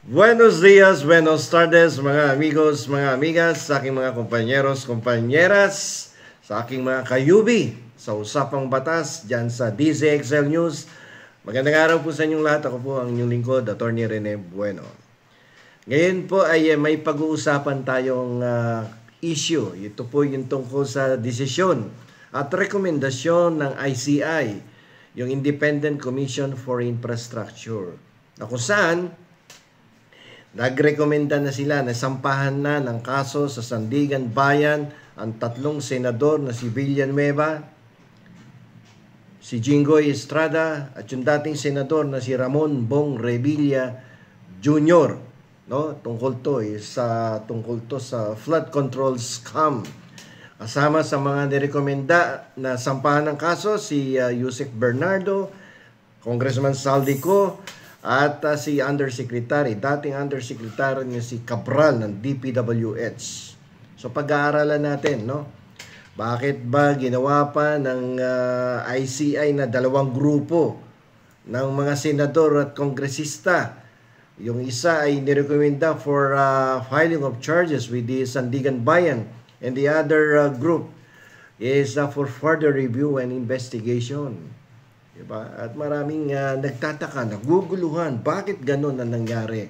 Buenos dias, buenos tardes, mga amigos, mga amigas, sa aking mga kompanyeros, kompanyeras, sa aking mga kayubi, sa Usapang Batas, dyan sa DZXL News. Magandang araw po sa inyong lahat. Ako po ang inyong lingkod, Atty. Rene Bueno. Ngayon po ay may pag-uusapan tayong issue. Ito po yung tungkol sa desisyon at rekomendasyon ng ICI, yung Independent Commission for Infrastructure, na kung saan nagrekomenda na sila na sampahan na ng kaso sa Sandigan Bayan ang tatlong senador na si Villanueva, si Jinggoy Estrada at yung dating senador na si Ramon Bong Revilla Jr. Tungkol to sa flood control scam. Kasama sa mga nirekomenda na sampahan ng kaso si Yusek Bernardo, Congressman Saldico, at si dating Undersecretary niya si Cabral ng DPWH. So pag-aaralan natin, bakit ba ginawa pa ng ICI na dalawang grupo ng mga senador at kongresista? Yung isa ay nirekomenda for filing of charges with the Sandigan Bayan, and the other group is for further review and investigation. Diba? At maraming nagtataka, naguguluhan, bakit ganun ang nangyari?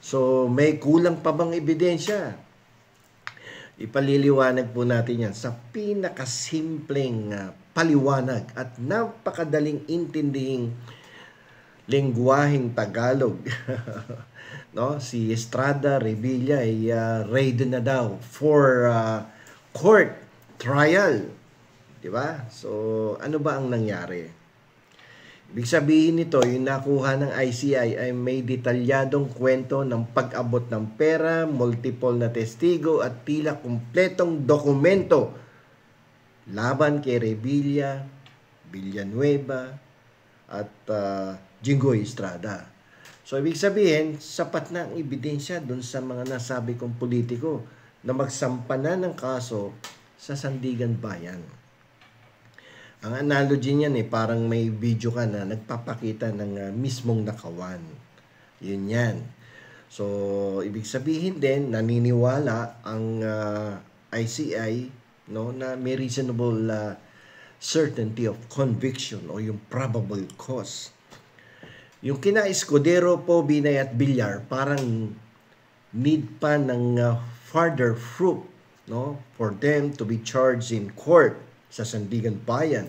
So, may kulang pa bang ebidensya? Ipaliliwanag po natin yan sa pinakasimpleng paliwanag at napakadaling intindihing lengguwaheng Tagalog. Si Estrada Revilla ay raid na daw for court trial. Diba? So, ano ba ang nangyari? Ibig sabihin nito, yung nakuha ng ICI ay may detalyadong kwento ng pag-abot ng pera, multiple na testigo at tila kumpletong dokumento laban kay Revilla, Villanueva at Jinggoy Estrada. So, ibig sabihin, sapat na ang ebidensya dun sa mga nasabi kong politiko na magsampa na ng kaso sa Sandigan Bayan. Ang analogy niyan parang may video ka na nagpapakita ng mismong nakawan. Yun yan. So, ibig sabihin din, naniniwala ang ICI na may reasonable certainty of conviction o yung probable cause. Yung kina Escudero po, Binay at Villar, parang need pa ng further proof for them to be charged in court sa Sandigan Bayan.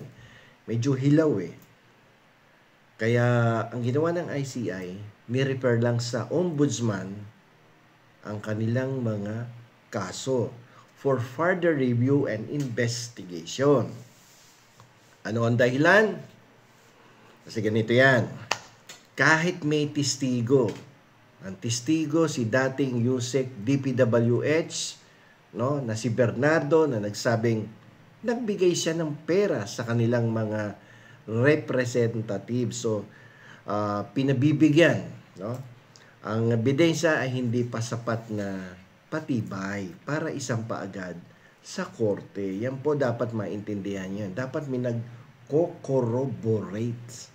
Medyo hilaw Kaya ang ginawa ng ICI, ni-refer lang sa ombudsman ang kanilang mga kaso for further review and investigation. Ano ang dahilan? Kasi ganito yan. Kahit may testigo, ang testigo si dating Yusek DPWH, na si Bernardo, na nagsabing nagbigay siya ng pera sa kanilang mga representatives. So, pinabibigyan. Ang ebidensya ay hindi pa sapat na patibay para isampa agad sa korte. Yan po dapat maintindihan yan. Dapat may nag-corroborate.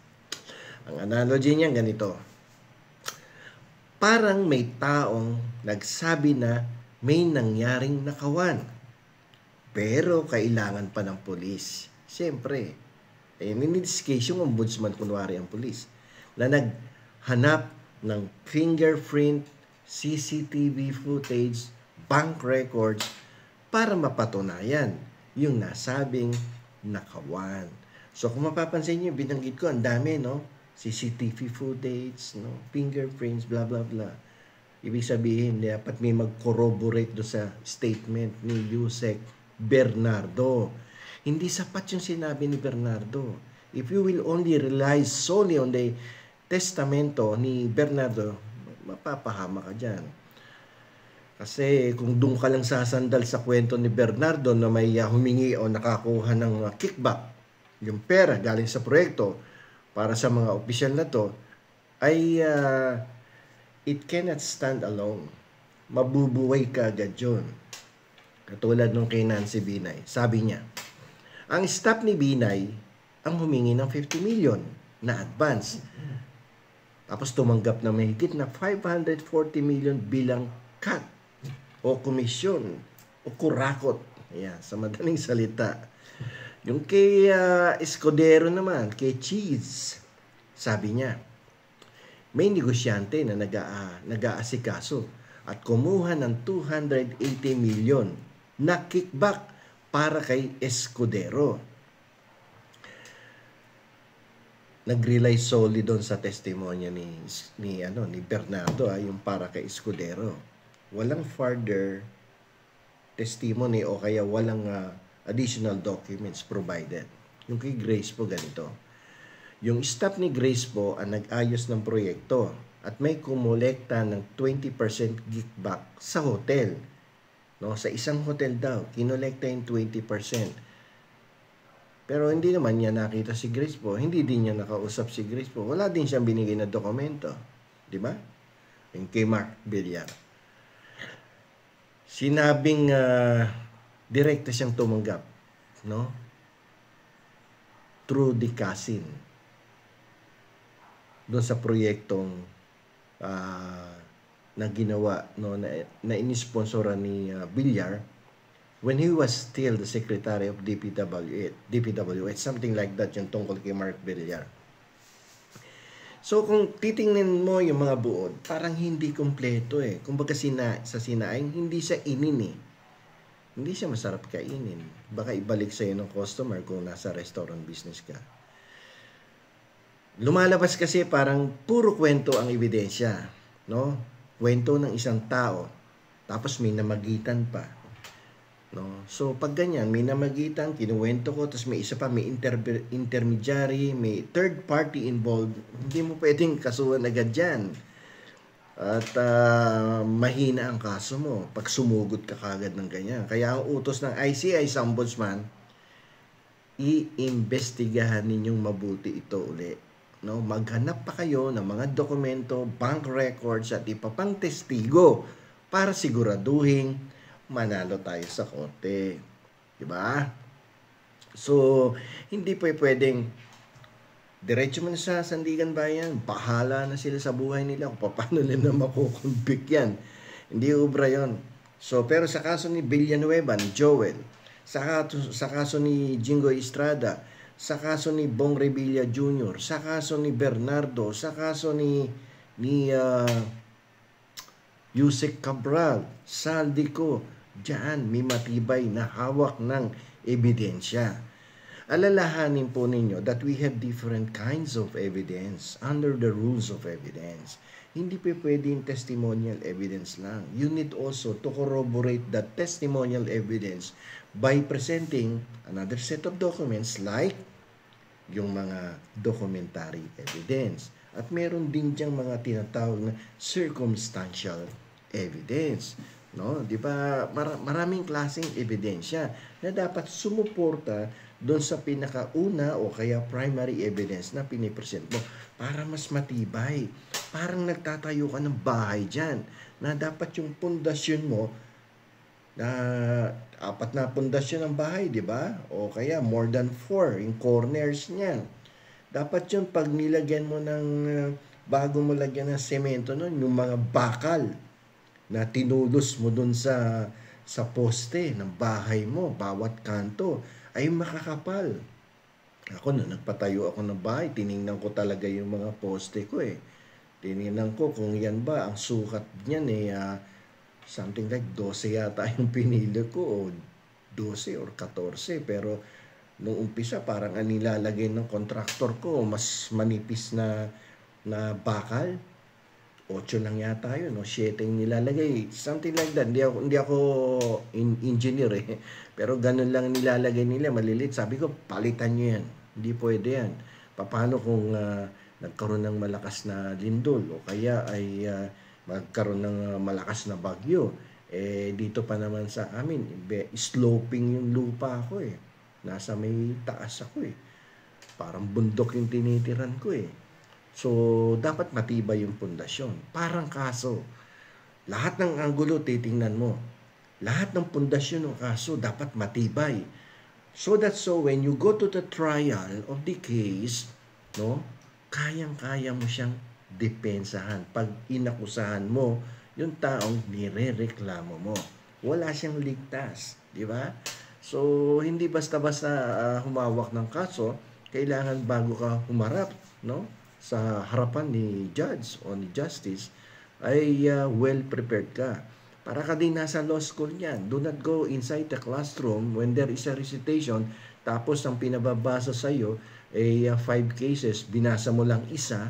Ang analogy niyan ganito. Parang may taong nagsabi na may nangyaring nakawan, pero kailangan pa ng pulis. Siyempre, in this case, yung ombudsman, kunwari ang pulis, na naghanap ng fingerprint, CCTV footage, bank records, para mapatunayan yung nasabing nakawan. So, kung mapapansin niyo, binanggit ko, ang dami, CCTV footage, fingerprints, blah, blah, blah. Ibig sabihin, dapat may mag-corroborate do sa statement ni Yusek Bernardo. Hindi sapat yung sinabi ni Bernardo. If you will only rely solely on the testamento ni Bernardo, mapapahama ka dyan. Kasi kung doon ka lang sasandal sa kwento ni Bernardo na may humingi o nakakuha ng kickback, yung pera galing sa proyekto para sa mga opisyal na to, ay it cannot stand alone. Mabubuhay ka agad yun. Katulad nung kay Nancy Binay. Sabi niya, ang staff ni Binay ang humingi ng 50 million na advance Tapos tumanggap na mahigit na 540 million bilang cut o komisyon o kurakot. Ayan, sa madaling salita. Yung kay Escudero naman, kay Cheese, sabi niya, may negosyante na nag-aasikaso at kumuha ng 280 million na kickback para kay Escudero. Nag-rely solely doon sa testimonya ni Bernardo, yung para kay Escudero. Walang further testimony o kaya walang additional documents provided. Yung kay Grace po ganito. Yung staff ni Grace po ang nag-ayos ng proyekto at may kumolekta ng 20% kickback sa hotel. No, sa isang hotel daw, kinolekta yung 20%. Pero hindi naman niya nakita si Grace po. Hindi din niya nakausap si Grace po. Wala din siyang binigay na dokumento. Di ba? Yung kay Mark Villar. Sinabing direkta siyang tumanggap. No? Through the cousin. Doon sa proyektong na ginawa, no, na inisponsoran ni Villar when he was still the secretary of DPWH, something like that yung tungkol kay Mark Villar. So kung titingnan mo yung mga buod, parang hindi kompleto eh. Kumbaga sa sinaing, hindi siya inin eh. Hindi siya masarap kainin. Baka ibalik sa'yo ng customer kung nasa restaurant business ka. Lumalabas kasi parang puro kwento ang ebidensya, no? Kwento ng isang tao, tapos may namagitan pa. No? So, pag ganyan, may namagitan, kinuwento ko, tapos may isa pa, may intermediary, may third party involved, hindi mo pwedeng kasuhan agad dyan. At mahina ang kaso mo pag sumugod ka kagad ng ganyan. Kaya ang utos ng ICI sa ombudsman, iimbestigahan ninyong mabuti ito uli. No? Maghanap pa kayo ng mga dokumento, bank records, at iba pang testigo para siguraduhin manalo tayo sa korte. Diba? So, hindi po pwedeng diretso mo na sa Sandigan Bayan, bahala na sila sa buhay nila kung paano nila makukonvict yan. Hindi ubra yun. So, pero sa kaso ni Villanueva, ni Joel, sa kaso ni Jingo Estrada, sa kaso ni Bong Revilla Jr., sa kaso ni Bernardo, sa kaso ni Yusek Cabral, Saldico, diyan may matibay na hawak ng ebidensya. Alalahanin po ninyo that we have different kinds of evidence under the rules of evidence. Hindi pa pwedeng testimonial evidence lang. You need also to corroborate that testimonial evidence by presenting another set of documents like yung mga documentary evidence. At meron din diyang mga tinatawag na circumstantial evidence. No, 'di ba? Maraming klaseng ebidensya na dapat sumuporta doon sa pinakauna o kaya primary evidence na pinipresent mo para mas matibay. Parang nagtatayo ka ng bahay diyan na dapat yung pundasyon mo na 4 na pundasyon ng bahay, 'di ba? O kaya more than 4 yung corners niya. Dapat yung pag nilagyan mo ng bago mo lagyan ng semento noon, yung mga bakal na tinulos mo dun sa poste ng bahay mo, bawat kanto, ay makakapal. Ako, na nagpatayo ako ng bahay, tiningnan ko talaga yung mga poste ko eh. Tiningnan ko kung yan ba, ang sukat niyan eh, something like 12 yata yung pinili ko, o 12 or 14, pero nung umpisa, parang ang nilalagay ng contractor ko, mas manipis na bakal, 8 lang yata yun, no? 7 yung nilalagay. Something like that. Hindi ako engineer eh. Pero ganun lang nilalagay nila, malilit. Sabi ko, palitan nyo yan. Hindi pwede yan. Paano kung nagkaroon ng malakas na lindol o kaya ay magkaroon ng malakas na bagyo? Eh, dito pa naman sa amin, sloping yung lupa ko eh. Nasa may taas ako eh. Parang bundok yung tinitiran ko eh. So, dapat matibay yung pundasyon. Parang kaso, lahat ng anggulo titingnan mo. Lahat ng pundasyon ng kaso dapat matibay. So when you go to the trial of the case, no, kayang-kaya mo siyang depensahan. Pag inakusahan mo yung taong nirereklamo mo, wala siyang ligtas, di ba? So, hindi basta-basta humawak ng kaso, kailangan bago ka humarap, no, sa harapan ni judge o ni justice, ay well prepared ka. Para ka din nasa law school niyan. Do not go inside the classroom when there is a recitation, tapos ang pinababasa sa iyo ay 5 cases, binasa mo lang isa,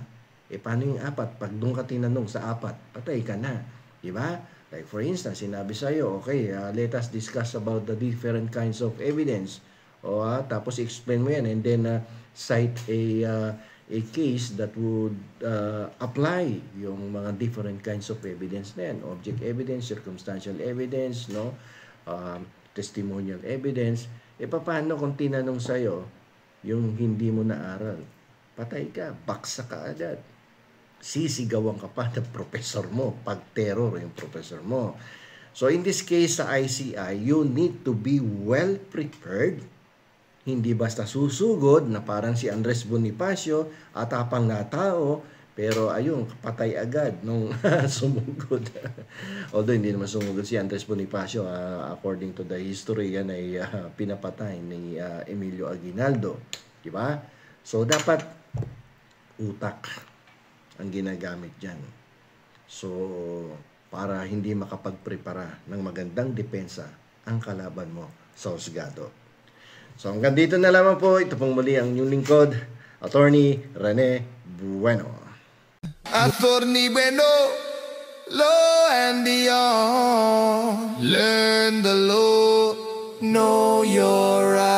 paano yung 4? Pag doon ka tinanong sa 4, patay ka na. Di ba? Like for instance, sinabi sa iyo, okay, let us discuss about the different kinds of evidence. O tapos explain mo yan and then cite a case that would apply yung mga different kinds of evidence na yan. Object evidence, circumstantial evidence, no? Testimonial evidence. Paano kung tinanong sa'yo yung hindi mo naaral? Patay ka, baksa ka agad. Sisigawan ka pa ng professor mo pag terror yung professor mo. So in this case sa ICI, you need to be well prepared. Hindi basta susugod na parang si Andres Bonifacio, atapang na tao, pero ayun, patay agad nung sumugod. Although hindi naman sumugod si Andres Bonifacio, according to the history, yan ay pinapatay ni Emilio Aguinaldo. Diba? So dapat utak ang ginagamit dyan. So, para hindi makapagprepara ng magandang depensa ang kalaban mo sa husgado. So, hanggang dito na lamang po. Ito pong muli ang inyong lingkod, Attorney Rene Bueno. Attorney Bueno, law and beyond. Learn the law, know your right.